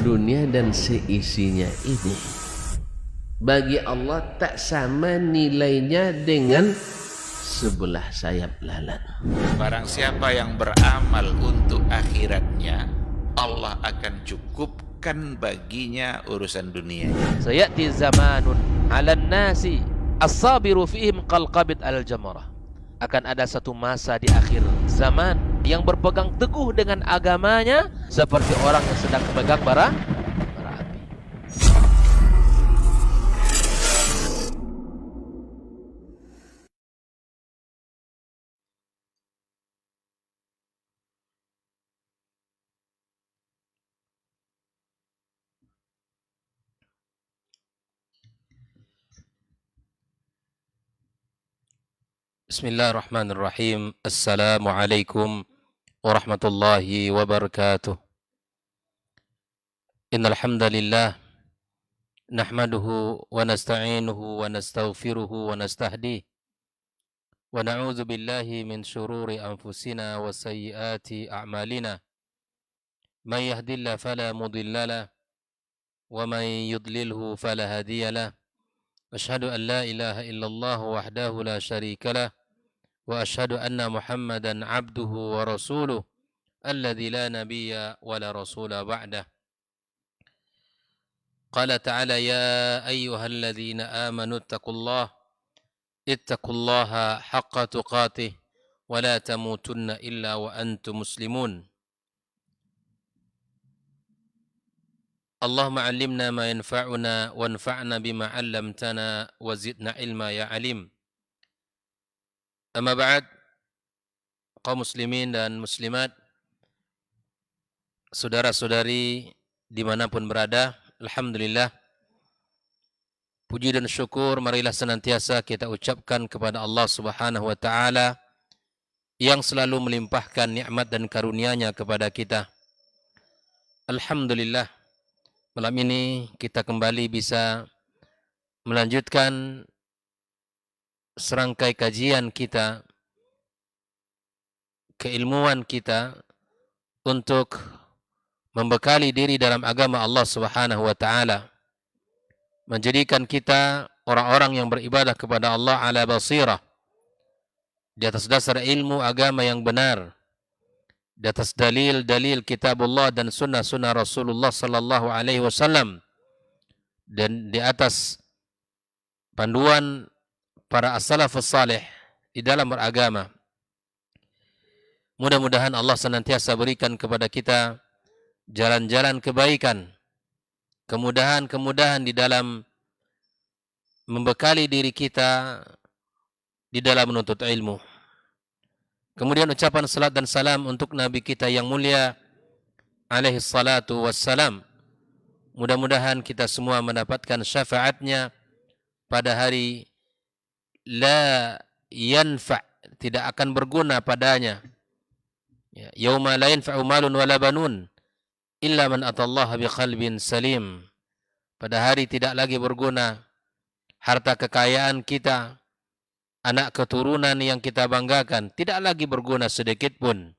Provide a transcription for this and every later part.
dunia dan seisinya ini bagi Allah tak sama nilainya dengan sebelah sayap lalat. Barang siapa yang beramal untuk akhiratnya, Allah akan cukupkan baginya urusan dunia. Sayati zamanun 'alan nasi as-sabiru fihim qalqabit al-jamarah. Akan ada satu masa di akhir zaman yang berpegang teguh dengan agamanya seperti orang yang sedang memegang bara api. Bismillahirrahmanirrahim. Assalamualaikum warahmatullahi wabarakatuh. Innal hamdalillah nahmaduhu wa nasta'inuhu wa nastaghfiruhu wa nastahdihi wa na'udzu billahi min shururi anfusina wa sayyiati a'malina. Man yahdihillahu fala mudilla lahu wa man yudlilhu fala hadiya lahu. Asyhadu an la ilaha illallah wahdahu la syarika lahu wa asyhadu anna Muhammadan abduhu wa rasuluh alladzi la nabiyya wa la rasula ba'dah. Qala ta'ala ya ayyuhalladzina amanu ittaqullaha haqqa tuqatih wa la tamutunna illa wa antum muslimun. Allahumma 'allimna ma yanfa'una wanfa'na bima 'allamtana wa zidna ilma ya alim. Amma ba'd, kaum muslimin dan muslimat, saudara-saudari dimanapun berada, alhamdulillah, puji dan syukur marilah senantiasa kita ucapkan kepada Allah Subhanahu wa taala yang selalu melimpahkan nikmat dan karunia-Nya kepada kita. Alhamdulillah, malam ini kita kembali bisa melanjutkan serangkai kajian kita, keilmuan kita untuk membekali diri dalam agama Allah Subhanahu wa taala, menjadikan kita orang-orang yang beribadah kepada Allah ala basirah, di atas dasar ilmu agama yang benar, di atas dalil-dalil kitabullah dan sunnah-sunnah Rasulullah sallallahu alaihi wasallam, dan di atas panduan para as-salafus salih di dalam beragama. Mudah-mudahan Allah senantiasa berikan kepada kita jalan-jalan kebaikan, kemudahan-kemudahan di dalam membekali diri kita di dalam menuntut ilmu. Kemudian ucapan salat dan salam untuk Nabi kita yang mulia alaihi salatu wassalam. Mudah-mudahan kita semua mendapatkan syafaatnya pada hari la yanfa', tidak akan berguna padanya. Yauma la yanfa'u malun wala banun illa man atallaha biqalbin salim. Pada hari tidak lagi berguna harta kekayaan kita, anak keturunan yang kita banggakan, tidak lagi berguna sedikit pun.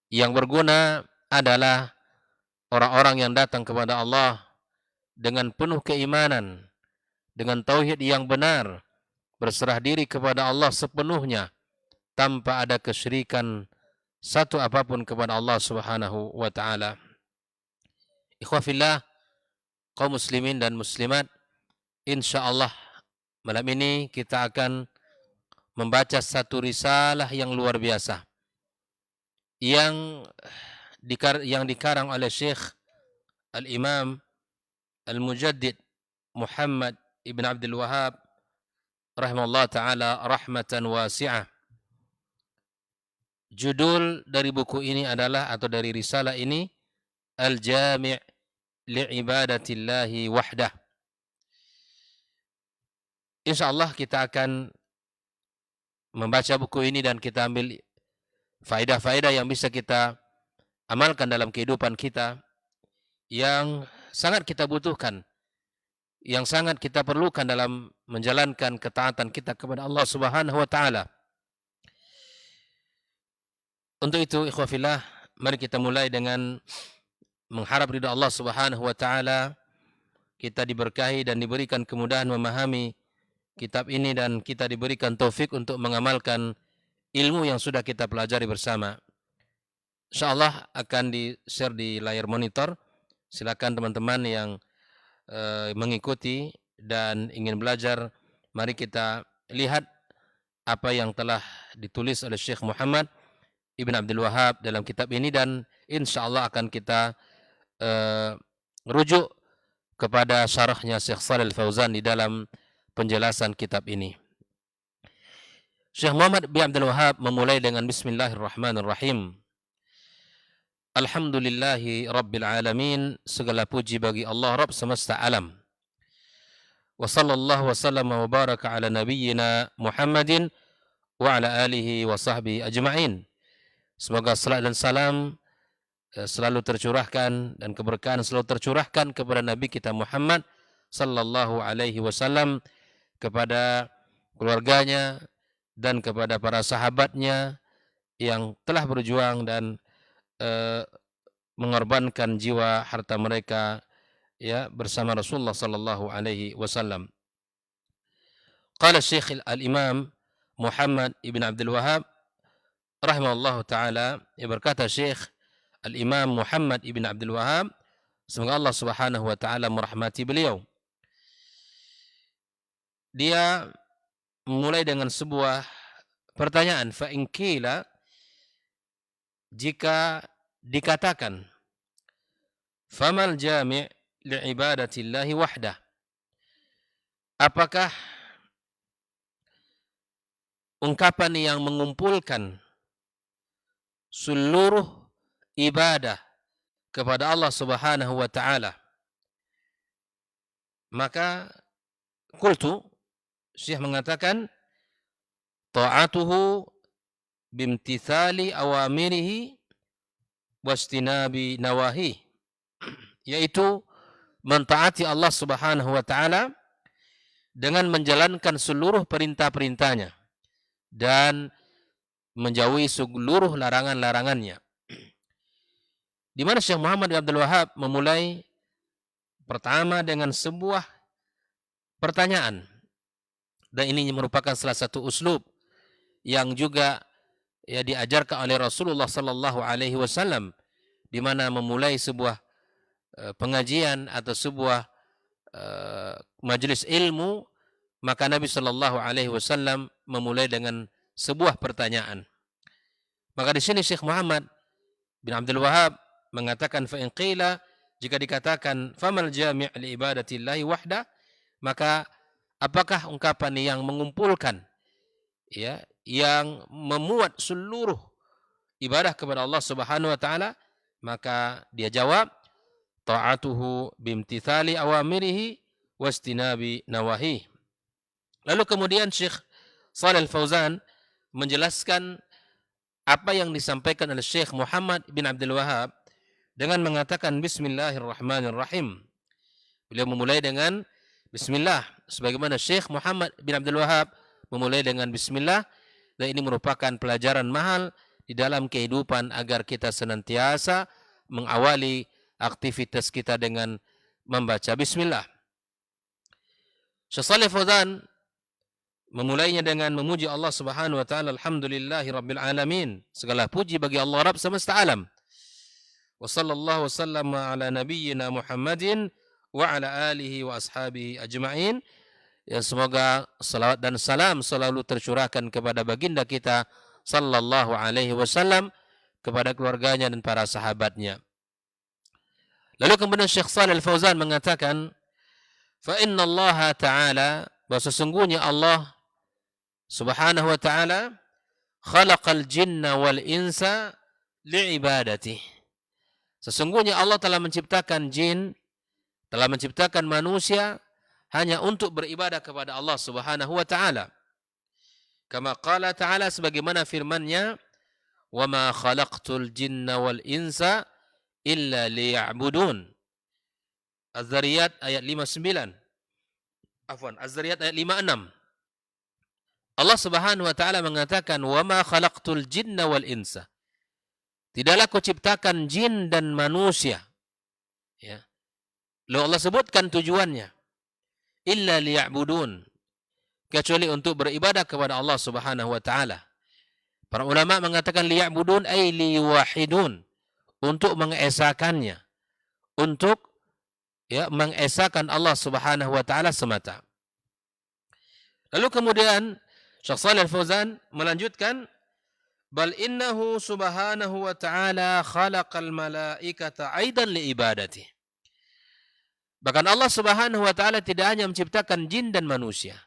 Yang berguna adalah orang-orang yang datang kepada Allah dengan penuh keimanan, dengan tauhid yang benar, berserah diri kepada Allah sepenuhnya tanpa ada kesyirikan satu apapun kepada Allah Subhanahu wa taala. Ikhwafillah, kaum muslimin dan muslimat, insyaallah malam ini kita akan membaca satu risalah yang luar biasa yang dikarang oleh Syekh Al-Imam Al-Mujaddid Muhammad Ibn Abdul Wahhab rahimahullah ta'ala rahmatan wasi'ah. Judul dari buku ini adalah, atau dari risalah ini, Al-Jami' li'ibadatillahi wahdah. InsyaAllah kita akan membaca buku ini dan kita ambil faedah-faedah yang bisa kita amalkan dalam kehidupan kita, yang sangat kita butuhkan, yang sangat kita perlukan dalam menjalankan ketaatan kita kepada Allah Subhanahu wa taala. Untuk itu, ikhwafillah, mari kita mulai dengan mengharap ridha Allah Subhanahu wa taala, kita diberkahi dan diberikan kemudahan memahami kitab ini dan kita diberikan taufik untuk mengamalkan ilmu yang sudah kita pelajari bersama. Insyaallah akan di-share di layar monitor. Silakan teman-teman yang mengikuti dan ingin belajar, mari kita lihat apa yang telah ditulis oleh Syekh Muhammad Ibn Abdul Wahab dalam kitab ini, dan insyaallah akan kita rujuk kepada syarahnya Syekh Shalih Al-Fauzan di dalam penjelasan kitab ini. Syekh Muhammad bin Abdul Wahab memulai dengan Bismillahirrahmanirrahim. Alhamdulillahi Rabbil Alamin, segala puji bagi Allah Rabb semesta alam. Wa sallallahu wa sallam wa baraka ala nabiyyina Muhammadin wa ala alihi wa sahbihi ajma'in. Semoga salat dan salam selalu tercurahkan dan keberkahan selalu tercurahkan kepada Nabi kita Muhammad sallallahu alaihi wasallam, kepada keluarganya dan kepada para sahabatnya yang telah berjuang dan mengorbankan jiwa harta mereka ya bersama Rasulullah sallallahu alaihi wasallam. Qala Syekh al-Imam Muhammad ibn Abdul Wahab rahimahullah taala, berkata Syekh al-Imam Muhammad ibn Abdul Wahab, semoga Allah Subhanahu wa taala merahmati beliau. Dia mulai dengan sebuah pertanyaan, fa in qila, jika dikatakan, famal jami' li'ibadatillahi wahdah, apakah ungkapan yang mengumpulkan seluruh ibadah kepada Allah Subhanahu wa taala? Maka qultu, Syekh mengatakan, ta'atuhu bimtithali awamirihi wastinabi nawahi, yaitu mentaati Allah Subhanahu wa taala dengan menjalankan seluruh perintah-perintahnya dan menjauhi seluruh larangan-larangannya. Di mana Syekh Muhammad bin Abdul Wahab memulai pertama dengan sebuah pertanyaan, dan ini merupakan salah satu uslub yang juga ya diajarkan oleh Rasulullah sallallahu alaihi wasallam, di mana memulai sebuah pengajian atau sebuah majelis ilmu, maka Nabi sallallahu alaihi wasallam memulai dengan sebuah pertanyaan. Maka di sini Syekh Muhammad bin Abdul Wahab mengatakan, fa in qila, jika dikatakan famal jami' li ibadatillahi wahda, maka apakah ungkapan yang mengumpulkan ya, yang memuat seluruh ibadah kepada Allah Subhanahu wa taala? Maka dia jawab, ta'atuhu bimtithali awamirihi wastinabi nawahi. Lalu kemudian Syekh Shalih Al-Fauzan menjelaskan apa yang disampaikan oleh Syekh Muhammad bin Abdul Wahab dengan mengatakan Bismillahirrahmanirrahim. Beliau memulai dengan Bismillah, sebagaimana Syekh Muhammad bin Abdul Wahab memulai dengan Bismillah, dan ini merupakan pelajaran mahal di dalam kehidupan agar kita senantiasa mengawali aktivitas kita dengan membaca Bismillah. Syekh Shalih Fauzan memulainya dengan memuji Allah Subhanahu wa taala, alhamdulillahi rabbil alamin, segala puji bagi Allah Rabb semesta alam. Wa sallallahu wasallam ala nabiyyina Muhammadin wa ala alihi wa ashabihi ajma'in. Ya, semoga salawat dan salam selalu tercurahkan kepada baginda kita sallallahu alaihi wasallam, kepada keluarganya dan para sahabatnya. Lalu kemudian Syekh Shalih Al-Fauzan mengatakan, fa inna Allah ta'ala, bahwa sesungguhnya Allah Subhanahu wa ta'ala khalaqal jinna wal insa li'ibadati. Sesungguhnya Allah telah menciptakan jin, telah menciptakan manusia hanya untuk beribadah kepada Allah Subhanahu wa taala. Kama qala ta'ala, sebagaimana firman-Nya, wa ma khalaqtul jinna wal insa illa liya'budun. Az-Zariyat ayat 59. Az-Zariyat ayat 56. Allah Subhanahu wa taala mengatakan, wa ma khalaqtul jinna wal insa. Tidaklah Ku ciptakan jin dan manusia Ya. Lalu Allah sebutkan tujuannya. Illa liya'budun. Kecuali untuk beribadah kepada Allah Subhanahu wa taala. Para ulama mengatakan liya'budun ay liwahidun. Untuk mengesakannya. Untuk mengesakan Allah Subhanahu wa taala semata. Lalu kemudian Syekh Shalih Al-Fauzan melanjutkan, bal innahu subhanahu wa ta'ala khalaqal malaikata aidan li ibadati. Bahkan Allah Subhanahu wa taala tidak hanya menciptakan jin dan manusia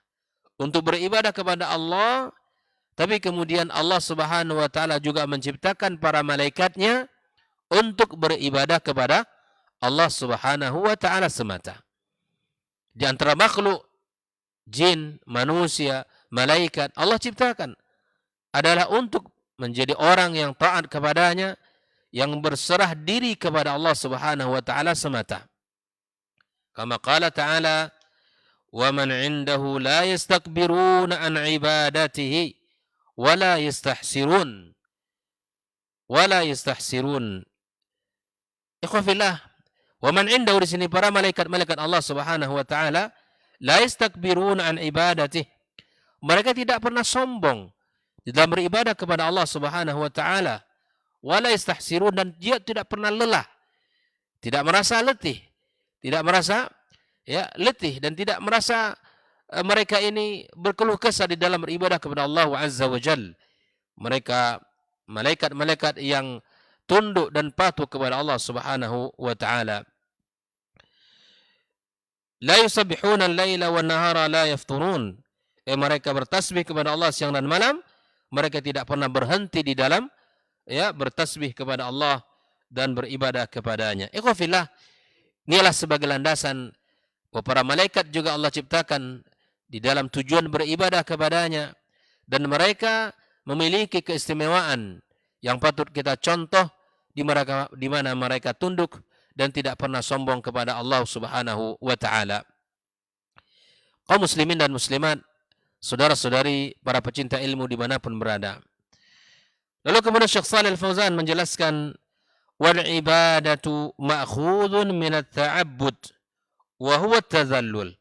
untuk beribadah kepada Allah, tapi kemudian Allah Subhanahu wa taala juga menciptakan para malaikatnya untuk beribadah kepada Allah Subhanahu wa taala semata. Di antara makhluk jin, manusia, malaikat Allah ciptakan adalah untuk menjadi orang yang taat kepadanya, yang berserah diri kepada Allah Subhanahu wa taala semata. Kama qala ta'ala, "Wa man 'indahu la yastakbiruna an 'ibadatihi wa la yastahsirun." Wa la yastahsirun. Ikhwafillah, wa man 'indahu di sini para malaikat-malaikat Allah Subhanahu wa taala la yastakbiruna an ibadatihi. Mereka tidak pernah sombong di dalam beribadah kepada Allah Subhanahu wa taala. Wala yastahsirun, dan dia tidak pernah lelah. Tidak merasa letih, tidak merasa letih, dan tidak merasa mereka ini berkeluh kesah di dalam beribadah kepada Allah Azza wa Jalla. Mereka malaikat-malaikat yang tunduk dan patuh kepada Allah Subhanahu wa taala. La yusabbihuna al-laila wan nahara la yafturun. Mereka bertasbih kepada Allah siang dan malam. Mereka tidak pernah berhenti di dalam bertasbih kepada Allah dan beribadah kepadanya. Ikhwafillah, inilah sebagai landasan bahwa para malaikat juga Allah ciptakan di dalam tujuan beribadah kepadanya, dan mereka memiliki keistimewaan yang patut kita contoh di mana mereka tunduk dan tidak pernah sombong kepada Allah Subhanahu wa taala. Kaum muslimin dan muslimat, saudara-saudari, para pecinta ilmu dimanapun berada. Lalu kemudian Syekh Shalih Al-Fauzan menjelaskan, wal ibadatu ma'khudun min at-ta'abbud wa huwa at-tadhallul.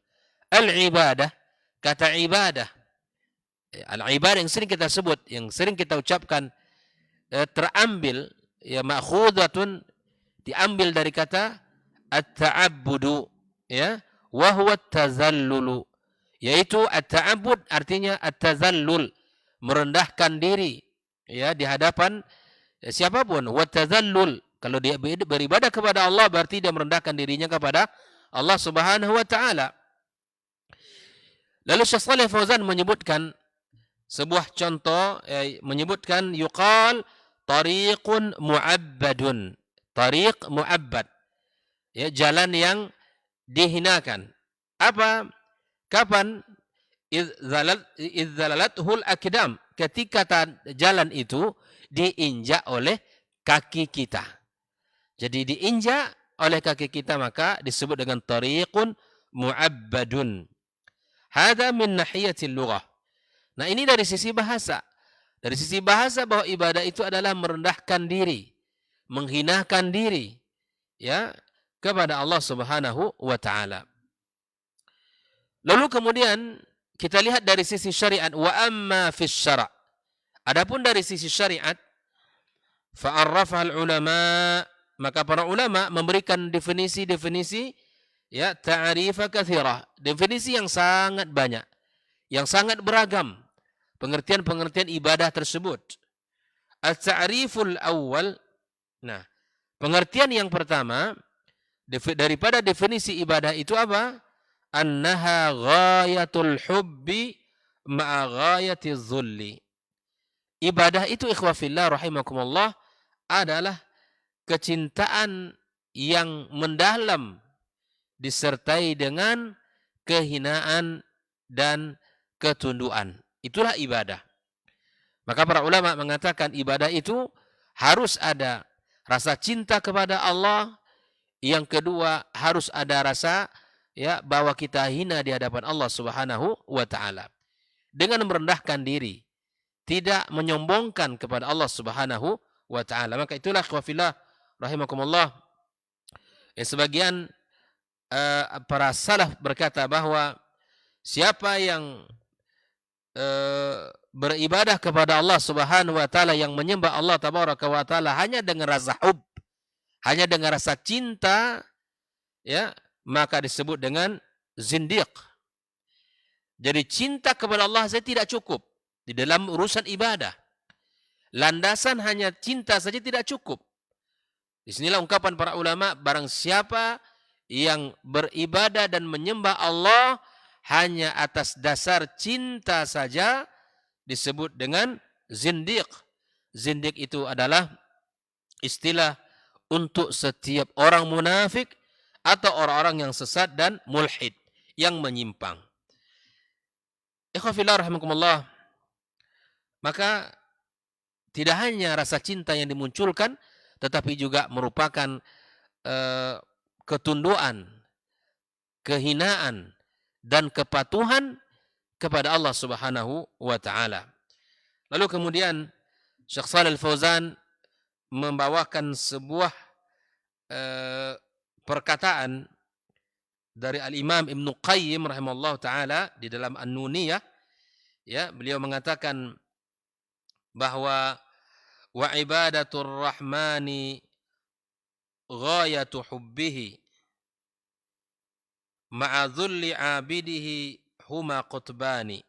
Al-ibadah, kata ibadah, al-ibadah yang sering kita sebut, yang sering kita ucapkan, terambil, ma'khudatun, diambil dari kata at-ta'abbudu, wa huwa at-tadhallulu, yaitu at-ta'abbud artinya at-tadhallul, merendahkan diri di hadapan siapapun. Wa tadhallul, kalau dia beribadah kepada Allah berarti dia merendahkan dirinya kepada Allah Subhanahu wa taala. Lalu Syekh Shalih Fauzan menyebutkan sebuah contoh, menyebutkan yuqal tariqun mu'abbadun. Tariq mu'abbad, jalan yang dihinakan. Apa? Kapan? Idzalalathul akdam, ketika jalan itu diinjak oleh kaki kita. Jadi diinjak oleh kaki kita, maka disebut dengan tariqun mu'abbadun. Hada min nahiyatil lughah. Nah, ini dari sisi bahasa. Dari sisi bahasa bahwa ibadah itu adalah merendahkan diri, menghinakan diri kepada Allah Subhanahu wa taala. Lalu kemudian kita lihat dari sisi syariat, wa amma fis syara'. Adapun dari sisi syariat, fa'arrafahal ulama, maka para ulama memberikan definisi-definisi ta'rifa katsirah, definisi yang sangat banyak, yang sangat beragam pengertian-pengertian ibadah tersebut. At-ta'riful awal, nah, pengertian yang pertama daripada definisi ibadah itu apa? Annaha ghayatul hubbi ma'a ghayatiz zulli. Ibadah itu, ikhwafillah rahimakumullah, adalah kecintaan yang mendalam disertai dengan kehinaan dan ketundukan. Itulah ibadah. Maka para ulama mengatakan ibadah itu harus ada rasa cinta kepada Allah. Yang kedua, harus ada rasa bahwa kita hina di hadapan Allah Subhanahu wa taala. Dengan merendahkan diri, tidak menyombongkan kepada Allah Subhanahu wa taala. Maka itulah ikhwafillah rahimakumullah, Sebagian para salaf berkata bahwa siapa yang beribadah kepada Allah Subhanahu wa taala, yang menyembah Allah tabaraka wa taala hanya dengan rasa hub, hanya dengan rasa cinta, ya, maka disebut dengan zindiq. Jadi cinta kepada Allah saja tidak cukup di dalam urusan ibadah. Landasan hanya cinta saja tidak cukup. Disinilah ungkapan para ulama, barang siapa yang beribadah dan menyembah Allah hanya atas dasar cinta saja disebut dengan zindiq. Zindiq itu adalah istilah untuk setiap orang munafik atau orang-orang yang sesat dan mulhid, yang menyimpang. Ikhwafillah rahimakumullah. Maka tidak hanya rasa cinta yang dimunculkan, tetapi juga merupakan ketunduan, kehinaan, dan kepatuhan kepada Allah Subhanahu wa taala. Lalu kemudian Syekh Shalih Al-Fauzan membawakan sebuah perkataan dari Al-Imam Ibnu Qayyim rahimahullah taala di dalam An-Nuniyah, ya, beliau mengatakan bahwa wa ibadatur rahmani ghayatu hubbihi ma'a dhulli abidihi huma qutbani.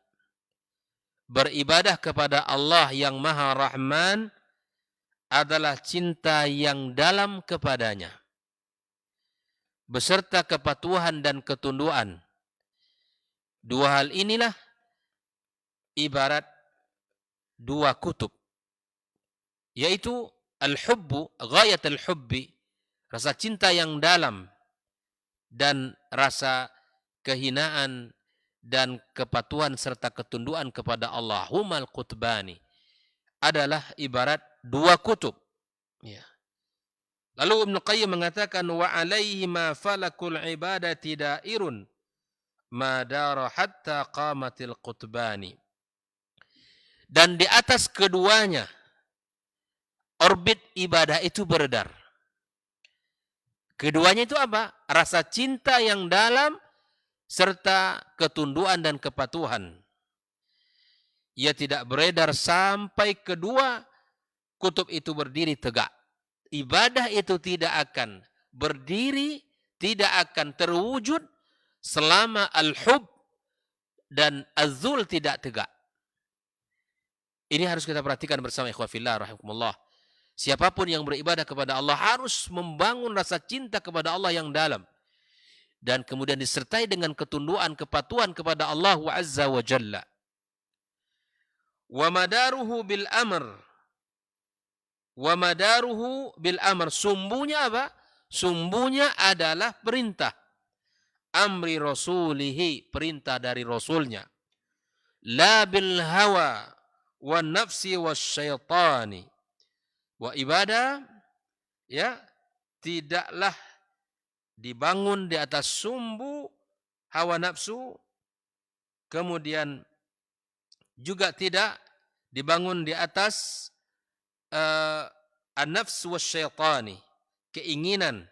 Beribadah kepada Allah yang Maha Rahman adalah cinta yang dalam kepadanya, beserta kepatuhan dan ketunduan. Dua hal inilah ibarat dua kutub, yaitu al-hubbu, ghayat al-hubbi, rasa cinta yang dalam, dan rasa kehinaan dan kepatuhan serta ketunduan kepada Allah, humal qutbani, adalah ibarat dua kutub. Ya. Lalu Ibnu Qayyim mengatakan wa alaihi ma falakul ibadati dairun ma dara hatta qamatil qutbani. Dan di atas keduanya orbit ibadah itu beredar. Keduanya itu apa? Rasa cinta yang dalam serta ketunduan dan kepatuhan. Ia tidak beredar sampai kedua kutub itu berdiri tegak. Ibadah itu tidak akan berdiri, tidak akan terwujud selama al-hub dan az-zul tidak tegak. Ini harus kita perhatikan bersama ikhwafillah rahimakumullah. Siapapun yang beribadah kepada Allah harus membangun rasa cinta kepada Allah yang dalam, dan kemudian disertai dengan ketunduan, kepatuhan kepada Allah Azza wa Jalla. Wa madaruhu bil amr. Wa madaruhu bil amr. Sumbunya apa? Sumbunya adalah perintah. Amri rasulihi, perintah dari rasulnya. La bil hawa wa nafsi wa syaitani. Wa ibadah, ya, tidaklah dibangun di atas sumbu hawa nafsu, kemudian juga tidak dibangun di atas an-nafs wasyaitani, keinginan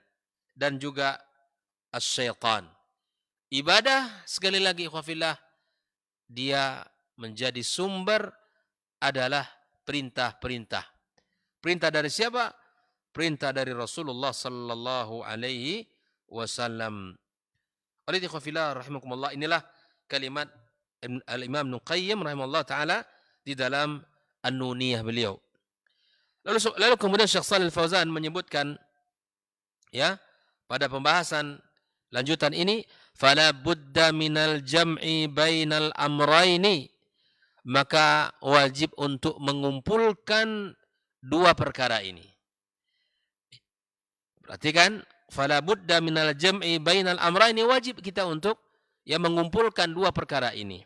dan juga as-syaitan. Ibadah, sekali lagi ikhwafillah, dia menjadi sumber adalah perintah-perintah. Perintah dari siapa? Perintah dari Rasulullah sallallahu alaihi wasallam. Oleh ikhwafillah rahimakumullah, inilah kalimat Al-Imam Ibnu Qayyim rahimahullah taala di dalam An-Nuniyah beliau. Lalu kemudian Syekh Shalih Al-Fauzan menyebutkan, ya, pada pembahasan lanjutan ini, fala budda minal jam'i bainal amraini, maka wajib untuk mengumpulkan dua perkara ini. Perhatikan, fala budda minal jam'i bainal amraini, wajib kita untuk mengumpulkan dua perkara ini.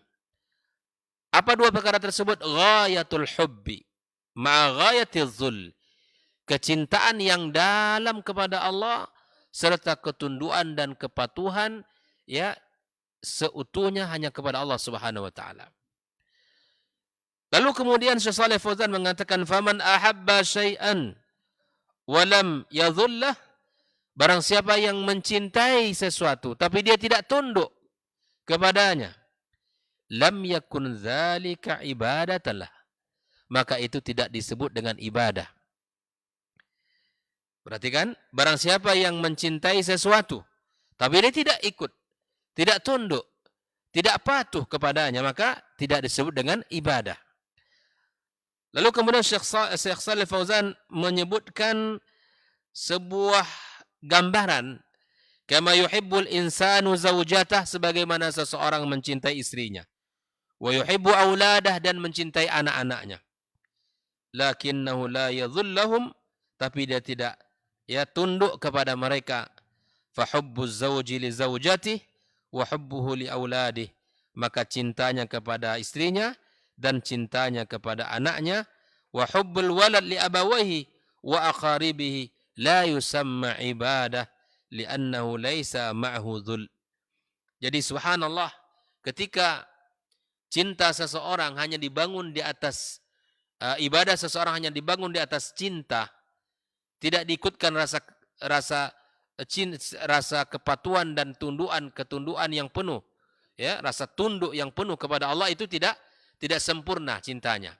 Apa dua perkara tersebut? Ghayatul hubbi ma'a ghayatil zul. Kecintaan yang dalam kepada Allah serta ketunduan dan kepatuhan, ya, seutuhnya hanya kepada Allah Subhanahu wa taala. Lalu kemudian Syekh Shalih Fauzan mengatakan faman ahabba syai'an wa lam yadhullah Barang siapa yang mencintai sesuatu tapi dia tidak tunduk kepadanya, lam yakun dzalika ibadatan lah. Maka itu tidak disebut dengan ibadah. Perhatikan, barang siapa yang mencintai sesuatu tapi dia tidak ikut, tidak tunduk, tidak patuh kepadanya, maka tidak disebut dengan ibadah. Lalu kemudian Syekh Shalih Fauzan menyebutkan sebuah gambaran, kama yuhibbul insanu zaujatah, sebagaimana seseorang mencintai istrinya, wa yuhibbu auladah, dan mencintai anak-anaknya. Lakinnahu la yadhullahum, tapi dia tidak tunduk kepada mereka. Fahubbuz zawji li zaujatih wa hubbuhu li auladih, maka cintanya kepada istrinya dan cintanya kepada anaknya. Wa hubbul walad li abawayhi wa aqaribihi la yusamma ibadah li'annahu laisa ma'hu dhul. Jadi subhanallah, ketika cinta seseorang hanya dibangun di atas ibadah seseorang hanya dibangun di atas cinta, tidak diikutkan rasa kepatuhan dan ketunduan yang penuh, ya, rasa tunduk yang penuh kepada Allah, itu tidak sempurna cintanya.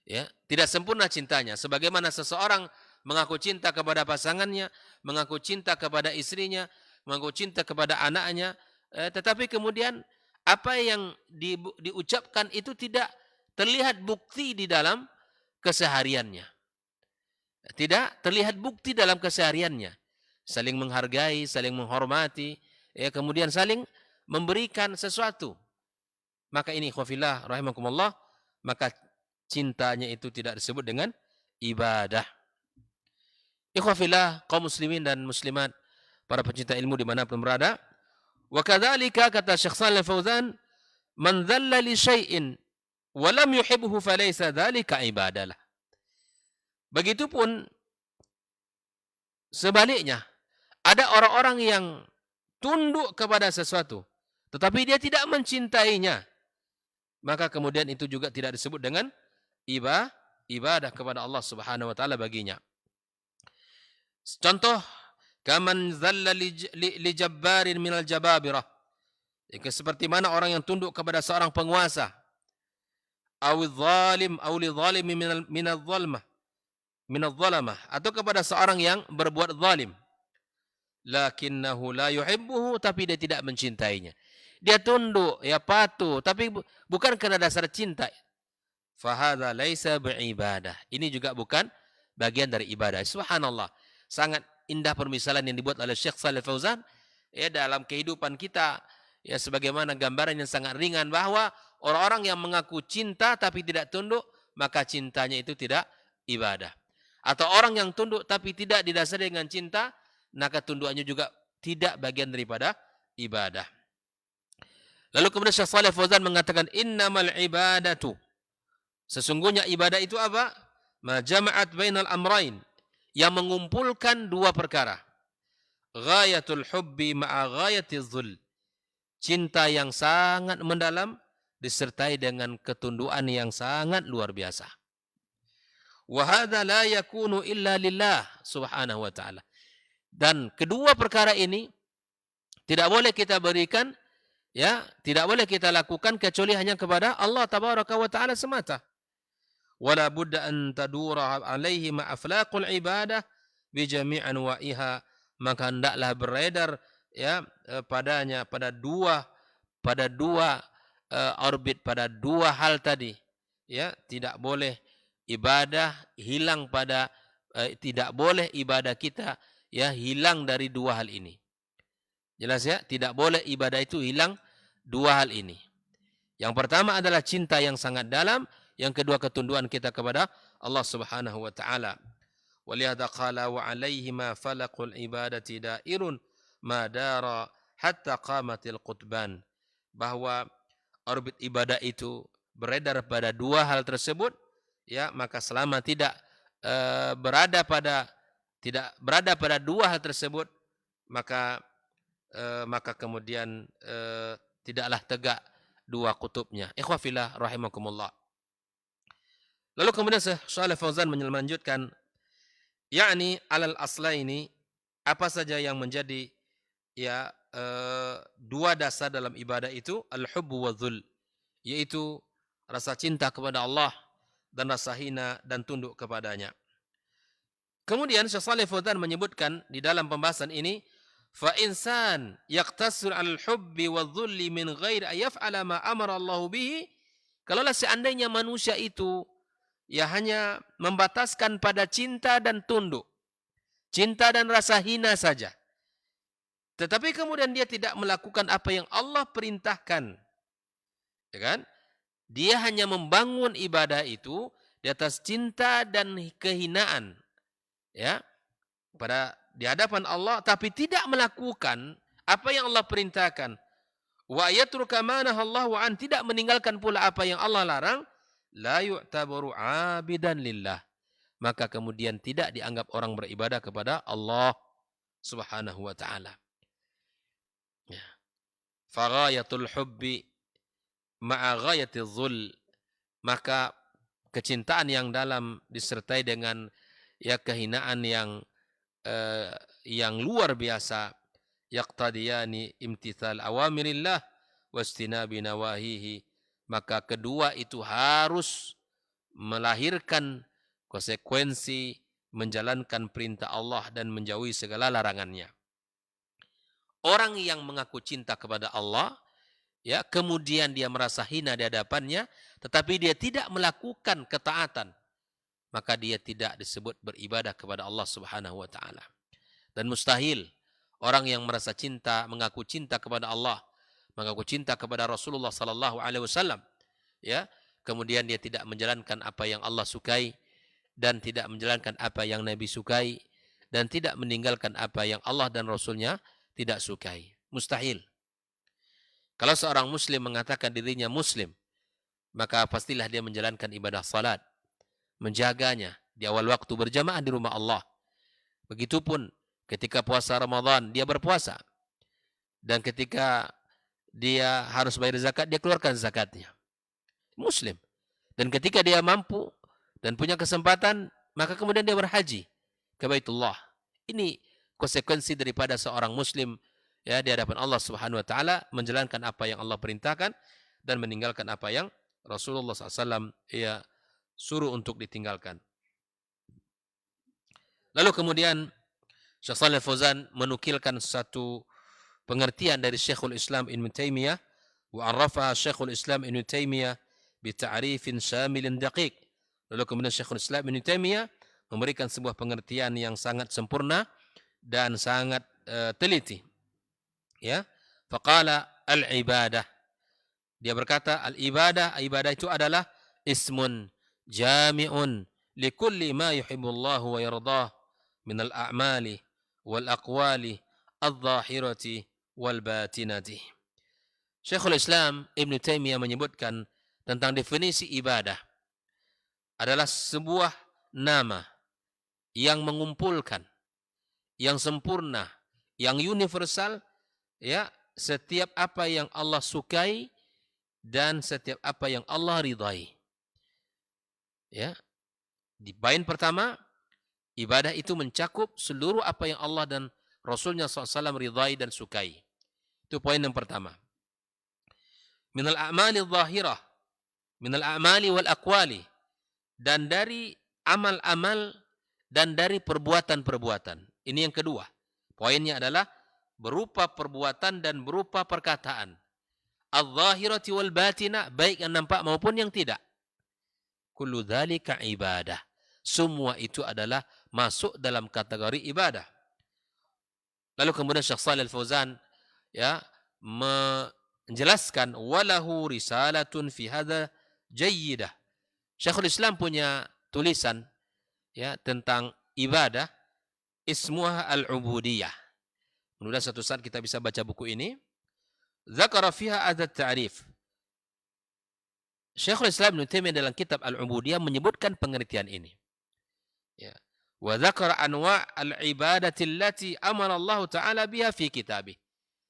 Ya, tidak sempurna cintanya. Sebagaimana seseorang mengaku cinta kepada pasangannya, mengaku cinta kepada istrinya, mengaku cinta kepada anaknya, tetapi kemudian apa yang diucapkan itu tidak terlihat bukti di dalam kesehariannya. Tidak terlihat bukti dalam kesehariannya. Saling menghargai, saling menghormati, ya, kemudian saling memberikan sesuatu. Maka ini ikhwafillah rahimakumullah, maka cintanya itu tidak disebut dengan ibadah. Ikhwafillah kaum muslimin dan muslimat, para pencinta ilmu dimanapun berada. Wa kadzalika, kata Syekh Shalih Fauzan, man dhalla li syai'in wa lam yuhibbuhu falaysa dzalika ibadah. Begitupun sebaliknya, ada orang-orang yang tunduk kepada sesuatu tetapi dia tidak mencintainya, maka kemudian itu juga tidak disebut dengan ibadah kepada Allah Subhanahu wa taala baginya. Contoh, kaman dzalla li jabbarin minal jababirah, seperti mana orang yang tunduk kepada seorang penguasa, awil zalim aw li zalimi minal zalamah, atau kepada seorang yang berbuat zalim. Lakinnahu la yuhibbuhu, tapi dia tidak mencintainya. Dia tunduk, ya patuh, tapi bukan karena dasar cinta. Fahadha laisa bi'ibadah. Ini juga bukan bagian dari ibadah. Subhanallah. Sangat indah permisalan yang dibuat oleh Syekh Shalih Fauzan, ya, dalam kehidupan kita, ya, sebagaimana gambaran yang sangat ringan bahwa orang-orang yang mengaku cinta tapi tidak tunduk, maka cintanya itu tidak ibadah. Atau orang yang tunduk tapi tidak didasari dengan cinta, maka tundukannya juga tidak bagian daripada ibadah. Lalu kemudian Syekh Shalih Fauzan mengatakan, innamal ibadatu, sesungguhnya ibadah itu apa? Ma jama'at bainal amrain, yang mengumpulkan dua perkara. Ghayatul hubbi ma'a ghayatiz dhul, cinta yang sangat mendalam disertai dengan ketundukan yang sangat luar biasa. Wa hadza la yakunu illa lillah subhanahu wa ta'ala. Dan kedua perkara ini tidak boleh kita berikan, ya, tidak boleh kita lakukan kecuali hanya kepada Allah tabaraka wa taala semata. Wala budda an tadura alaihi ma aflaqul ibadah bi jami' anwa'iha, maka hendaklah beredar, ya, padanya pada dua orbit, pada dua hal tadi, ya. Tidak boleh ibadah hilang pada tidak boleh ibadah kita, ya, hilang dari dua hal ini. Jelas, ya, tidak boleh ibadah itu hilang dua hal ini. Yang pertama adalah cinta yang sangat dalam, yang kedua ketundukan kita kepada Allah Subhanahu wa taala. Walihada qala wa alaihi ma falaqul ibadati dairun ma dara hatta qamatil qutban, bahwa orbit ibadah itu beredar pada dua hal tersebut, ya, maka selama tidak berada pada dua hal tersebut, maka kemudian tidaklah tegak dua kutubnya. Ikhwafillah rahimakumullah. Lalu kemudian Syekh Shalih Fauzan melanjutkan, yakni alal aslaini apa saja yang menjadi dua dasar dalam ibadah itu, al-hubbu wa dhul, yaitu rasa cinta kepada Allah dan rasa hina dan tunduk kepadanya. Kemudian Syekh Shalih Fauzan menyebutkan di dalam pembahasan ini, fa insan yaqtasir al-hubbi wa dhulli min ghairi ayaf'ala ma amara Allah bihi, kalaulah seandainya manusia itu hanya membataskan pada cinta dan tunduk, cinta dan rasa hina saja, tetapi kemudian dia tidak melakukan apa yang Allah perintahkan, ya kan? Dia hanya membangun ibadah itu di atas cinta dan kehinaan, ya, di hadapan Allah, tapi tidak melakukan apa yang Allah perintahkan. Wa yatruka ma nahallahu an, tidak meninggalkan pula apa yang Allah larang, la yu'tabaru 'abidan lillah, maka kemudian tidak dianggap orang beribadah kepada Allah Subhanahu wa taala. Ya. Fa ghayatul hubbi ma'a ghayatiz dhul, maka kecintaan yang dalam disertai dengan kehinaan yang luar biasa, yaqtadiyani imtithal awamirillah wastinabi nawahihi, maka kedua itu harus melahirkan konsekuensi menjalankan perintah Allah dan menjauhi segala larangannya. Orang yang mengaku cinta kepada Allah, kemudian dia merasa hina di hadapannya, tetapi dia tidak melakukan ketaatan, maka dia tidak disebut beribadah kepada Allah Subhanahu wa taala. Dan mustahil orang yang merasa cinta, mengaku cinta kepada Allah, mengaku cinta kepada Rasulullah sallallahu alaihi wasallam, kemudian dia tidak menjalankan apa yang Allah sukai dan tidak menjalankan apa yang Nabi sukai dan tidak meninggalkan apa yang Allah dan Rasulnya tidak sukai. Mustahil. Kalau seorang muslim mengatakan dirinya muslim, maka pastilah dia menjalankan ibadah salat, menjaganya di awal waktu berjamaah di rumah Allah. Begitupun ketika puasa Ramadan, dia berpuasa. Dan ketika dia harus bayar zakat, dia keluarkan zakatnya. Muslim. Dan ketika dia mampu dan punya kesempatan, maka kemudian dia berhaji ke Baitullah. Ini konsekuensi daripada seorang muslim di hadapan Allah Subhanahu wa taala, menjalankan apa yang Allah perintahkan dan meninggalkan apa yang Rasulullah SAW suruh untuk ditinggalkan. Lalu kemudian Syekh Shalih Fauzan menukilkan satu pengertian dari Syekhul Islam Ibnu Taimiyah, wa arrafaha Syekhul Islam Ibnu Taimiyah bi ta'rifin syamilin daqiq. Lalu kemudian Syekhul Islam Ibnu Taimiyah memberikan sebuah pengertian yang sangat sempurna dan sangat teliti. Faqala al-ibadah. Dia berkata al-ibadah, ibadah itu adalah ismun jami'un likulli ma yuhibbullahu wa yardah min al-a'mali wal aqwali adh-dhahirati wal batinati. Syekhul Islam Ibn Taimiyah menyebutkan tentang definisi ibadah adalah sebuah nama yang mengumpulkan, yang sempurna, yang universal, setiap apa yang Allah sukai dan setiap apa yang Allah ridai. Di bain pertama, ibadah itu mencakup seluruh apa yang Allah dan Rasulnya SAW ridai dan sukai. Itu poin yang pertama. Minal a'mali dhahirah, minal a'mali wal aqwali, dan dari amal-amal dan dari perbuatan-perbuatan. Ini yang kedua. Poinnya adalah berupa perbuatan dan berupa perkataan. Al-zahirati wal batina, baik yang nampak maupun yang tidak. Kullu dzalika ibadah. Semua itu adalah masuk dalam kategori ibadah. Lalu kemudian Syekh Shalih Fauzan menjelaskan walahu risalatun fi hadza jayyidah. Syekhul Islam punya tulisan tentang ibadah, ismuha al-ubudiyah. Mudah-mudahan suatu saat kita bisa baca buku ini. Dzakara fiha adzat ta'rif. Syekhul Islam Ibnu Taimiyah dalam kitab Al-Ubudiyah menyebutkan pengertian ini. Wa dzakara anwa' al-ibadati allati amara Allah Ta'ala biha fi kitabih.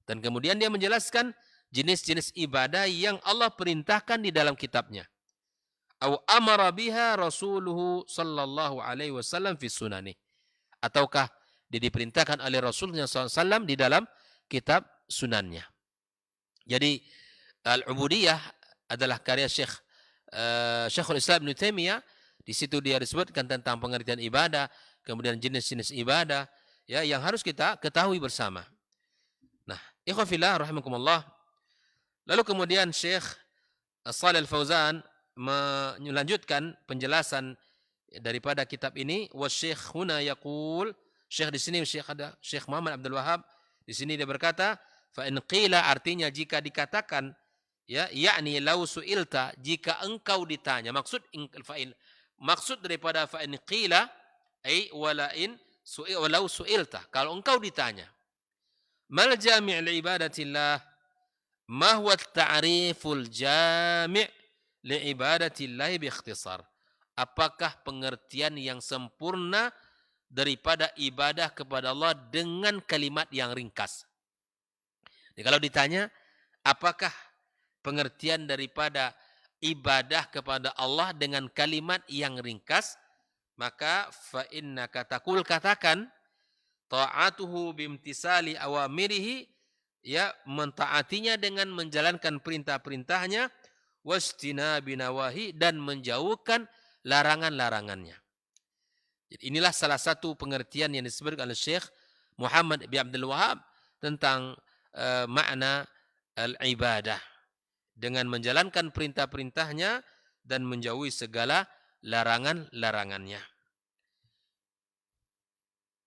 Dan kemudian dia menjelaskan jenis-jenis ibadah yang Allah perintahkan di dalam kitabnya. Au amara biha rasuluhu sallallahu alaihi wasallam fi sunani. Ataukah dia diperintahkan oleh Rasulnya SAW di dalam kitab sunannya. Jadi al-ubudiyah adalah karya Syekhul Islam Ibn Taimiyah. Di situ dia disebutkan tentang pengertian ibadah, kemudian jenis-jenis ibadah ya yang harus kita ketahui bersama. Nah, ikhwan fillah rahimakumullah. Lalu kemudian Syekh Shalih Al-Fauzan melanjutkan penjelasan daripada kitab ini. Wa Syekh huna yaqul, Syekh di sini Syekh Muhammad Abdul Wahab di sini dia berkata, fa in qila, artinya jika dikatakan ya, yakni lau su'ilta, jika engkau ditanya. Maksud daripada fa in qila ai wala in walau su'ilta, kalau engkau ditanya, mal jami' li ibadatillah, ma huwa at-ta'riful jami' li ibadatillah bi ikhtisar, apakah pengertian yang sempurna daripada ibadah kepada Allah dengan kalimat yang ringkas. Jadi kalau ditanya apakah pengertian daripada ibadah kepada Allah dengan kalimat yang ringkas, maka fa innaka taqul, katakan, ta'atuhu bimtisali awamirihi, ya mentaatinya dengan menjalankan perintah-perintahnya, wastinabi nawahi, dan menjauhkan larangan-larangannya. Jadi inilah salah satu pengertian yang disebutkan oleh Syekh Muhammad bin Abdul Wahab tentang makna al-ibadah, dengan menjalankan perintah-perintahnya dan menjauhi segala larangan-larangannya.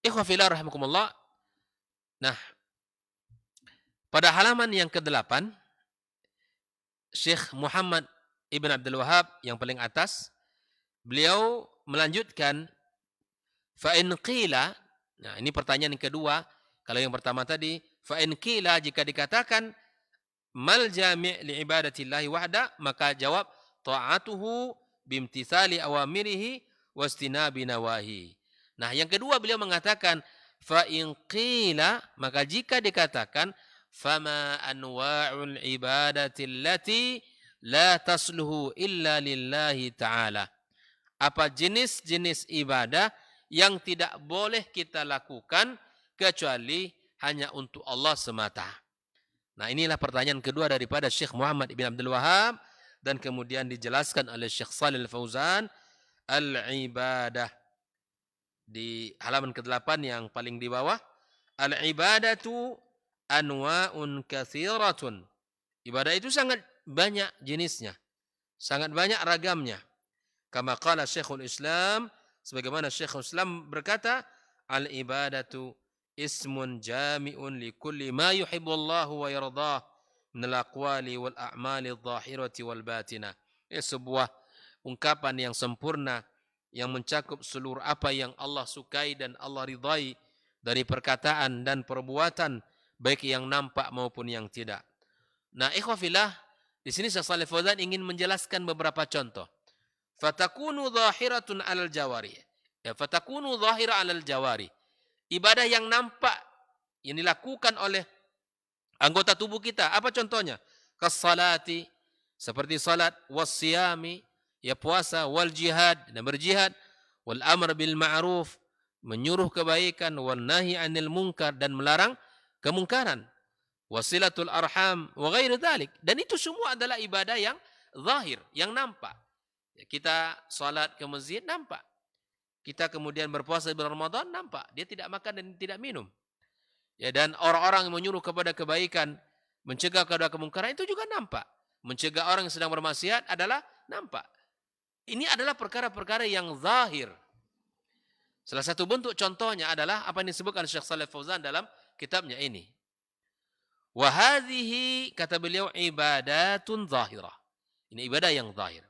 Ikhwah fillah rahimakumullah. Nah, pada halaman yang ke-8, Syekh Muhammad Ibn Abdul Wahab yang paling atas, beliau melanjutkan, fa in qila, nah ini pertanyaan yang kedua. Kalau yang pertama tadi, fa in qila, jika dikatakan mal jami' li ibadatillahi wahda, maka jawab ta'atuhu bimtithali awamirihi wastinabi nawahi. Nah, yang kedua beliau mengatakan fa in qila, maka jika dikatakan fama anwa'ul ibadati allati la tasluhu illa lillahi ta'ala, apa jenis-jenis ibadah yang tidak boleh kita lakukan kecuali hanya untuk Allah semata. Nah, inilah pertanyaan kedua daripada Syekh Muhammad bin Abdul Wahab, dan kemudian dijelaskan oleh Syekh Shalih Al-Fauzan, al-ibadah di halaman ke-8 yang paling di bawah, al-ibadatu anwa'un katsiratun. Ibadah itu sangat banyak jenisnya, sangat banyak ragamnya. Kama qala Syekhul Islam, sebagaimana Syekhul Islam berkata, al-ibadatu ismun jami'un li kulli ma yuhibbullahu wa yardah min al-aqwali wal a'mali adh-dhahirati wal batinah. Sebuah ungkapan yang sempurna yang mencakup seluruh apa yang Allah sukai dan Allah ridai dari perkataan dan perbuatan, baik yang nampak maupun yang tidak. Nah, ikhwah fillah, di sini Syekh Shalih Fauzan ingin menjelaskan beberapa contoh. Fatakunu zahiratun 'alal jawari. Ya, fatakunu zahira 'alal jawari. Ibadah yang nampak yang dilakukan oleh anggota tubuh kita. Apa contohnya? Kas-salati, seperti salat, was-siyami, ya puasa, wal jihad, dan berjihad, wal amr bil ma'ruf, menyuruh kebaikan, wal nahi 'anil munkar, dan melarang kemungkaran, wasilatul arham wa ghairu dzalik. Dan itu semua adalah ibadah yang zahir, yang nampak. Ya, kita salat ke masjid nampak. Kita kemudian berpuasa di bulan Ramadan nampak. Dia tidak makan dan tidak minum. Ya, dan orang-orang yang menyuruh kepada kebaikan, mencegah kepada kemungkaran, itu juga nampak. Mencegah orang yang sedang bermaksiat adalah nampak. Ini adalah perkara-perkara yang zahir. Salah satu bentuk contohnya adalah apa yang disebutkan Syekh Shalih Fauzan dalam kitabnya ini. Wa hadhihi, kata beliau, ibadatun zahirah. Ini ibadah yang zahir.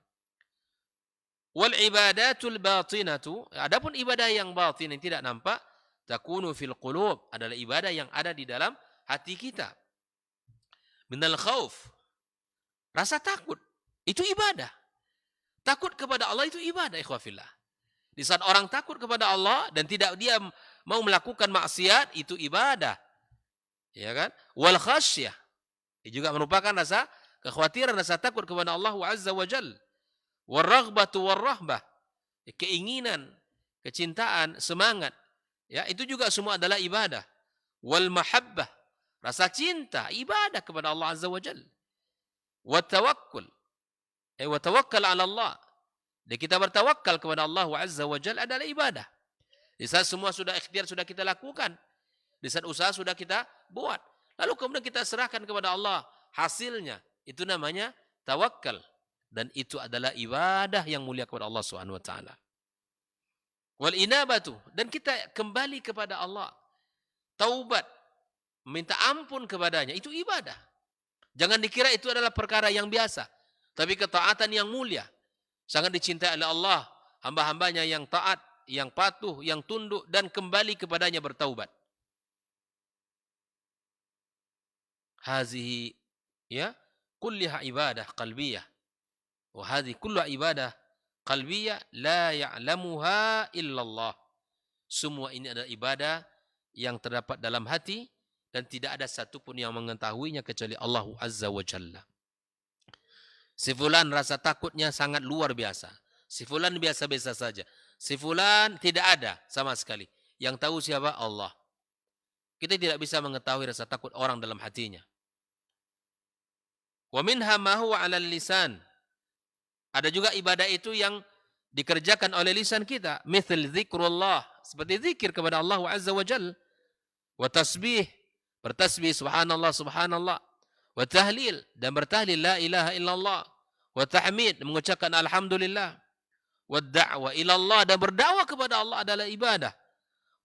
Wal ibadatul batinatu, adapun ibadah yang batin yang tidak nampak, takunu fil qulub, adalah ibadah yang ada di dalam hati kita. Minal khauf, rasa takut, itu ibadah. Takut kepada Allah itu ibadah, ikhwah fillah. Di saat orang takut kepada Allah dan tidak dia mau melakukan maksiat, itu ibadah. Ya kan? Wal khasyah, ini juga merupakan rasa kekhawatiran, rasa takut kepada Allah Azza wa Jalla. Wal raghbatu wal rahbah, keinginan, kecintaan, semangat Ya, itu juga semua adalah ibadah. Wal mahabbah, rasa cinta, ibadah kepada Allah Azza wa Jalla. Wa tawakkul, wa tawakkal 'ala Allah. Dan kita bertawakal kepada Allah Azza wa Jalla adalah ibadah. Di saat semua sudah ikhtiar sudah kita lakukan, di saat usaha sudah kita buat, lalu kemudian kita serahkan kepada Allah hasilnya, itu namanya tawakal, dan itu adalah ibadah yang mulia kepada Allah Subhanahu wa taala. Wal inabatu, dan kita kembali kepada Allah, taubat, minta ampun kepadanya, itu ibadah. Jangan dikira itu adalah perkara yang biasa, tapi ketaatan yang mulia, sangat dicintai oleh Allah, hamba-hambanya yang taat, yang patuh, yang tunduk, dan kembali kepadanya bertaubat. Hazihi, ya, kulliha ibadah qalbiyah. Wa hadhihi kullu ibadah qalbiyah la ya'lamuha illallah. Semua ini adalah ibadah yang terdapat dalam hati dan tidak ada satupun yang mengetahuinya kecuali Allah Azza wa Jalla. Si fulan rasa takutnya sangat luar biasa. Si fulan biasa-biasa saja. Si fulan tidak ada sama sekali. Yang tahu siapa? Allah. Kita tidak bisa mengetahui rasa takut orang dalam hatinya. Wa minha ma huwa 'alal lisan. Ada juga ibadah itu yang dikerjakan oleh lisan kita, misal zikrullah, seperti zikir kepada Allah Azza wa Jalla, wa tasbih, bertasbih subhanallah subhanallah, wa tahlil, dan bertahlil la ilaha illallah, wa tahmid, mengucapkan alhamdulillah, wa da'wa ila Allah, dan berdakwah kepada Allah adalah ibadah,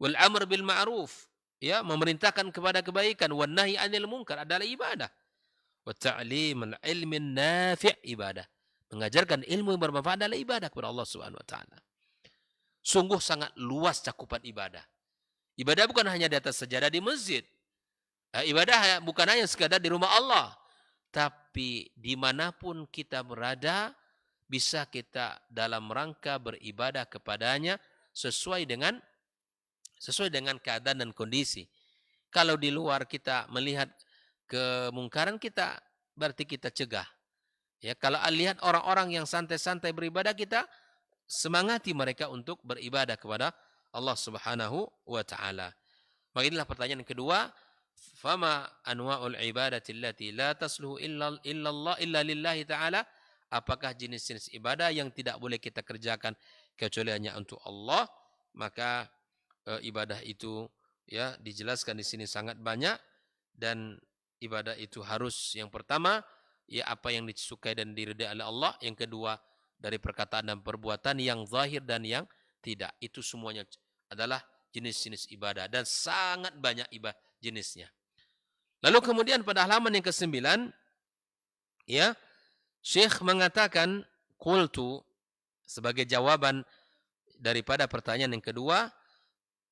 wal amr bil ma'ruf, ya, memerintahkan kepada kebaikan, wan nahi 'anil munkar adalah ibadah, wa ta'limul ilmin nafi' ibadah. Mengajarkan ilmu yang bermanfaat adalah ibadah kepada Allah Subhanahu wa taala. Sungguh sangat luas cakupan ibadah. Ibadah bukan hanya di atas sajadah di masjid. Ibadah bukan hanya sekadar di rumah Allah, tapi dimanapun kita berada, bisa kita dalam rangka beribadah kepadanya sesuai dengan keadaan dan kondisi. Kalau di luar kita melihat kemungkaran, kita berarti kita cegah. Ya, kalau lihat orang-orang yang santai-santai beribadah, kita semangati mereka untuk beribadah kepada Allah Subhanahu wa taala. Maka inilah pertanyaan kedua, fama anwa'ul ibadati allati la tasluhu illa lillahi ta'ala? Apakah jenis-jenis ibadah yang tidak boleh kita kerjakan kecuali hanya untuk Allah? Maka ibadah itu, ya, dijelaskan di sini sangat banyak, dan ibadah itu harus, yang pertama, ya, apa yang disukai dan diridai oleh Allah. Yang kedua, dari perkataan dan perbuatan yang zahir dan yang tidak. Itu semuanya adalah jenis-jenis ibadah, dan sangat banyak ibadah jenisnya. Lalu kemudian pada halaman yang ke-9, ya, Syekh mengatakan, qultu, sebagai jawaban daripada pertanyaan yang kedua,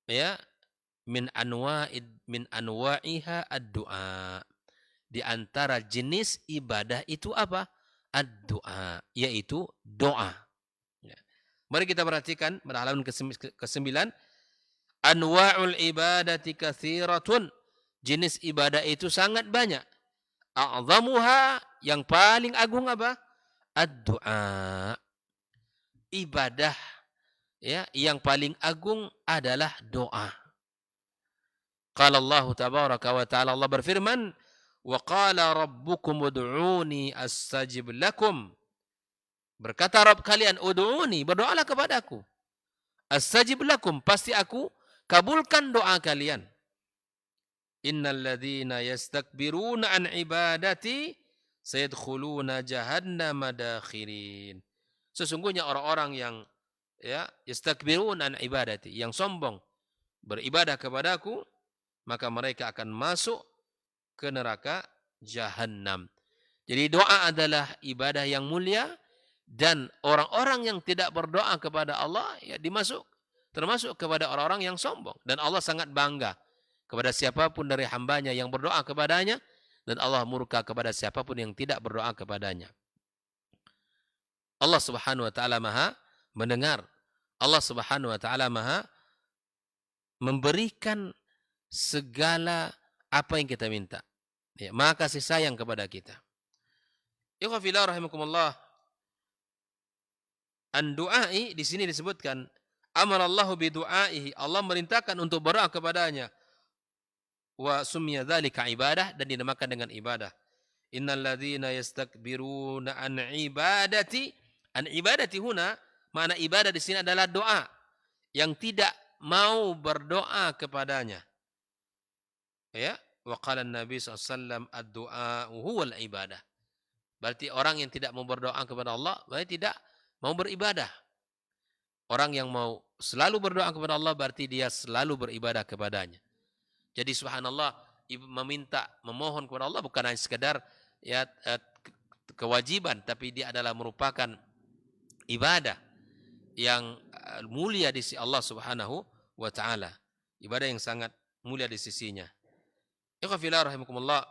ya, min anwa'iha ad-du'a. Di antara jenis ibadah itu apa? Ad-du'a, yaitu doa. Ya. Mari kita perhatikan pada halaman ke-9. Anwa'ul ibadati katsiratun. Jenis ibadah itu sangat banyak. A'zamuha, yang paling agung apa? Ad-du'a. Ibadah, ya, yang paling agung adalah doa. Qala Allah tabaraka wa ta'ala, Allah berfirman, wa qala rabbukum ud'uni astajib lakum. Berkata Rabb kalian, ud'uni, berdoalah kepadaku. Astajib lakum, pasti aku kabulkan doa kalian. Innal ladzina yastakbiruna an ibadati sayadkhuluna jahannama dakhirin. Sesungguhnya orang-orang yang, ya, yastakbiruna an ibadati, yang sombong beribadah kepadaku, maka mereka akan masuk ke neraka Jahannam. Jadi doa adalah ibadah yang mulia, dan orang-orang yang tidak berdoa kepada Allah, ya, termasuk kepada orang-orang yang sombong. Dan Allah sangat bangga kepada siapapun dari hambanya yang berdoa kepadanya, dan Allah murka kepada siapapun yang tidak berdoa kepadanya. Allah Subhanahu wa taala Maha mendengar. Allah Subhanahu wa taala Maha memberikan segala apa yang kita minta. Ya, Maha kasih sayang kepada kita. Ikhwah fillah rahimakumullah. An-du'ai di sini disebutkan Amarallahu bidu'aihi. Allah merintahkan untuk berdoa kepadanya. Wa summiya dzalika ibadah, dan dinamakan dengan ibadah. Innal ladzina yastakbiruna an ibadati huna, makna ibadah di sini adalah doa, yang tidak mau berdoa kepadanya. Ya, wa qala Nabi SAW, ad-du'a huwal ibadah. Berarti orang yang tidak mau berdoa kepada Allah berarti tidak mau beribadah. Orang yang mau selalu berdoa kepada Allah berarti dia selalu beribadah kepadanya. Jadi subhanallah, meminta, memohon kepada Allah bukan hanya sekadar ya kewajiban, tapi dia adalah merupakan ibadah yang mulia di sisi Allah Subhanahu wa taala. Ibadah yang sangat mulia di sisinya. Ikhwan fillah rahimakumullah,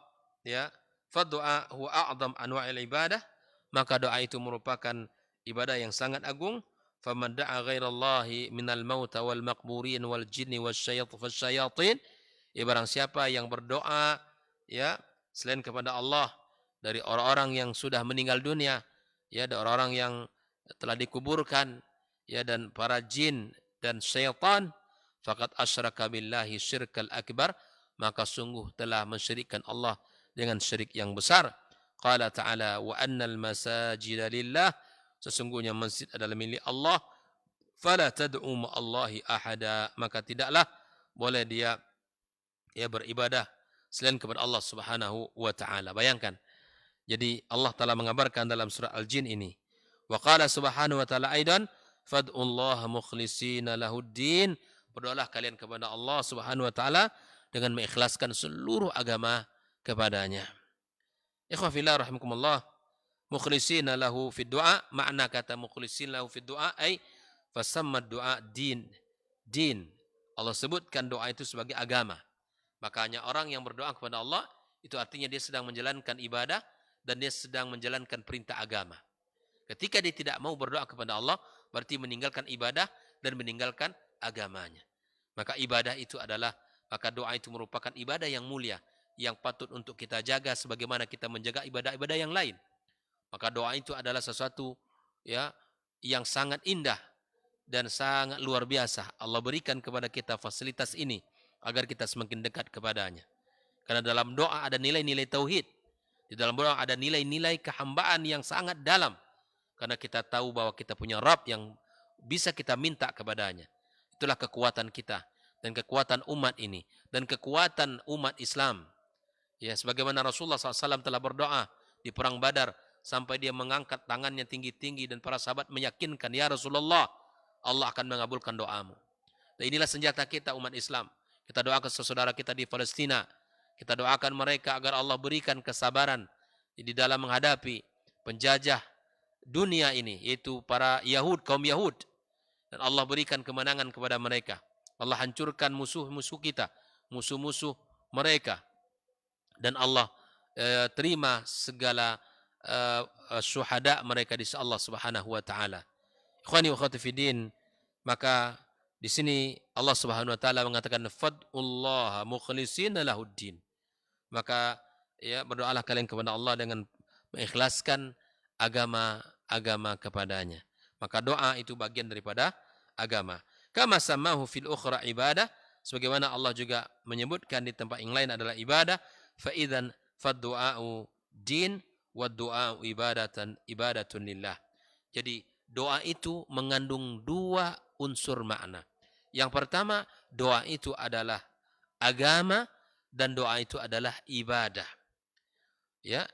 ya, fa du'a huwa a'zam anwa'il ibadah, maka doa itu merupakan ibadah yang sangat agung. Faman da'a ghairallahi minal mauta wal maqburin wal jinni wasyayatin, ya, barang siapa yang berdoa ya selain kepada Allah dari orang-orang yang sudah meninggal dunia, ya, dari orang-orang yang telah dikuburkan, ya, dan para jin dan syaitan, faqad asyraka billahi syirkal akbar, maka sungguh telah mensyirikkan Allah dengan syirik yang besar. Qala ta'ala wa annal masajida lillah, sesungguhnya masjid adalah milik Allah. Fala tad'u ma'allahi ahada, maka tidaklah boleh dia beribadah selain kepada Allah Subhanahu wa taala. Bayangkan. Jadi Allah Taala mengabarkan dalam surah Al-Jin ini. Wa qala subhanahu wa ta'ala aidan fad'ullaha mukhlishina lahuddin, berdoalah kalian kepada Allah Subhanahu wa taala dengan mengikhlaskan seluruh agama kepadanya. Ikhwan fillah rahimakumullah, mukhlishina lahu fid du'a, makna kata mukhlishina lahu fid du'a ay fasamma du'a din. Allah sebutkan doa itu sebagai agama. Makanya orang yang berdoa kepada Allah itu artinya dia sedang menjalankan ibadah dan dia sedang menjalankan perintah agama. Ketika dia tidak mau berdoa kepada Allah, berarti meninggalkan ibadah dan meninggalkan agamanya. Maka ibadah itu adalah, maka doa itu merupakan ibadah yang mulia, yang patut untuk kita jaga sebagaimana kita menjaga ibadah-ibadah yang lain. Maka doa itu adalah sesuatu ya yang sangat indah dan sangat luar biasa. Allah berikan kepada kita fasilitas ini agar kita semakin dekat kepadanya. Karena dalam doa ada nilai-nilai tauhid. Di dalam doa ada nilai-nilai kehambaan yang sangat dalam. Karena kita tahu bahwa kita punya Rabb yang bisa kita minta kepadanya. Itulah kekuatan kita dan kekuatan umat ini dan kekuatan umat Islam. Ya, sebagaimana Rasulullah SAW telah berdoa di perang Badar sampai dia mengangkat tangannya tinggi-tinggi dan para sahabat meyakinkan, ya Rasulullah, Allah akan mengabulkan doamu. Dan inilah senjata kita umat Islam. Kita doakan saudara kita di Palestina. Kita doakan mereka agar Allah berikan kesabaran di dalam menghadapi penjajah dunia ini, yaitu para Yahud, kaum Yahud. Dan Allah berikan kemenangan kepada mereka. Allah hancurkan musuh-musuh kita, musuh-musuh mereka. Dan Allah terima segala syuhada mereka di sisi Allah Subhanahu wa taala. Ikhwani wa akhwati fiddin, maka di sini Allah Subhanahu wa taala mengatakan fad'ullaha mukhlishina lahuddin. Maka ya berdoalah kalian kepada Allah dengan mengikhlaskan agama kepadanya. Maka doa itu bagian daripada agama. Kama samahu fil ukhra ibadah, sebagaimana Allah juga menyebutkan di tempat yang lain adalah ibadah. Fa idzan fad-du'a'u din wa du'a'u ibadatun lillah. Jadi doa itu mengandung dua unsur makna. Yang pertama, doa itu adalah agama dan doa itu adalah ibadah. Ya.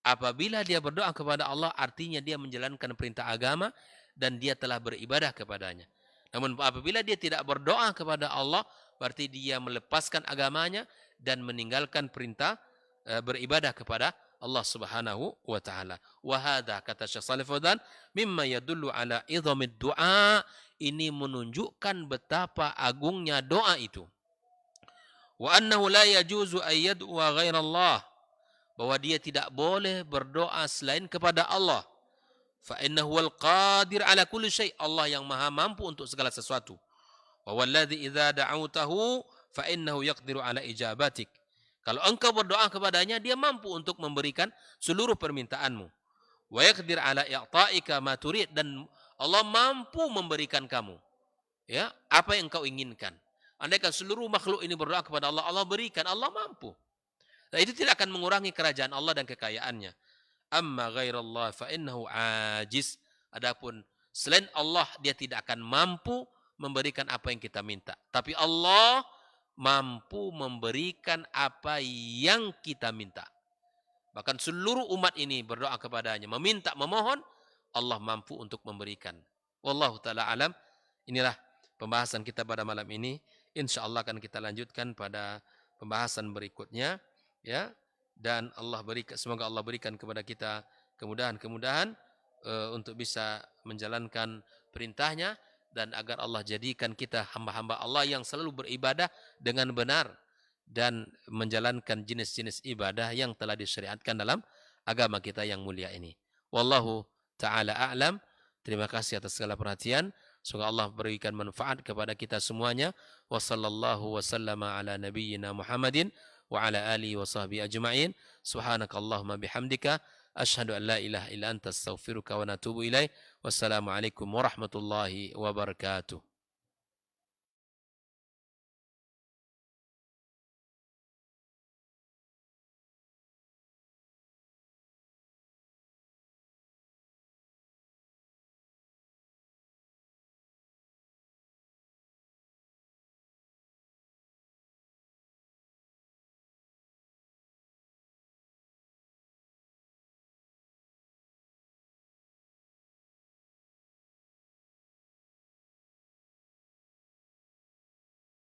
Apabila dia berdoa kepada Allah, artinya dia menjalankan perintah agama dan dia telah beribadah kepadanya. Namun apabila dia tidak berdoa kepada Allah, berarti dia melepaskan agamanya dan meninggalkan perintah beribadah kepada Allah Subhanahu wa taala. Wa hadza, kata Syekh Shalih Fauzan, mimma yadullu ala idhamid du'a, ini menunjukkan betapa agungnya doa itu. Wa annahu la yajuzu ay yad'a ghairallah, bahwa dia tidak boleh berdoa selain kepada Allah. Fa innahu wal qadir ala kulli syai', Allah yang maha mampu untuk segala sesuatu. Wa walladzi idza da'awtahu fa innahu yaqdiru ala ijabatik. Kalau engkau berdoa kepadanya, dia mampu untuk memberikan seluruh permintaanmu. Wa yaqdir ala i'ta'ika ma turid, dan Allah mampu memberikan kamu Ya, apa yang kau inginkan? Andaikan seluruh makhluk ini berdoa kepada Allah, Allah berikan, Allah mampu. Nah, itu tidak akan mengurangi kerajaan Allah dan kekayaannya. Amma ghairallah fa innahu ajiz. Adapun selain Allah, dia tidak akan mampu memberikan apa yang kita minta. Tapi Allah mampu memberikan apa yang kita minta. Bahkan seluruh umat ini berdoa kepadanya, meminta, memohon, Allah mampu untuk memberikan. Wallahu ta'ala alam. Inilah pembahasan kita pada malam ini. InsyaAllah akan kita lanjutkan pada pembahasan berikutnya. Ya, dan semoga Allah berikan kepada kita kemudahan-kemudahan untuk bisa menjalankan perintahnya, dan agar Allah jadikan kita hamba-hamba Allah yang selalu beribadah dengan benar dan menjalankan jenis-jenis ibadah yang telah disyariatkan dalam agama kita yang mulia ini. Wallahu ta'ala a'lam. Terima kasih atas segala perhatian. Semoga Allah berikan manfaat kepada kita semuanya. Wa sallallahu wa sallama ala nabiyyina Muhammadin wa ala alihi wa sahbihi ajma'in. Subhanakallahumma bihamdika asyhadu an la ilaha illa anta astaghfiruka wa natubu ilaih. Wassalamualaikum warahmatullahi wabarakatuh.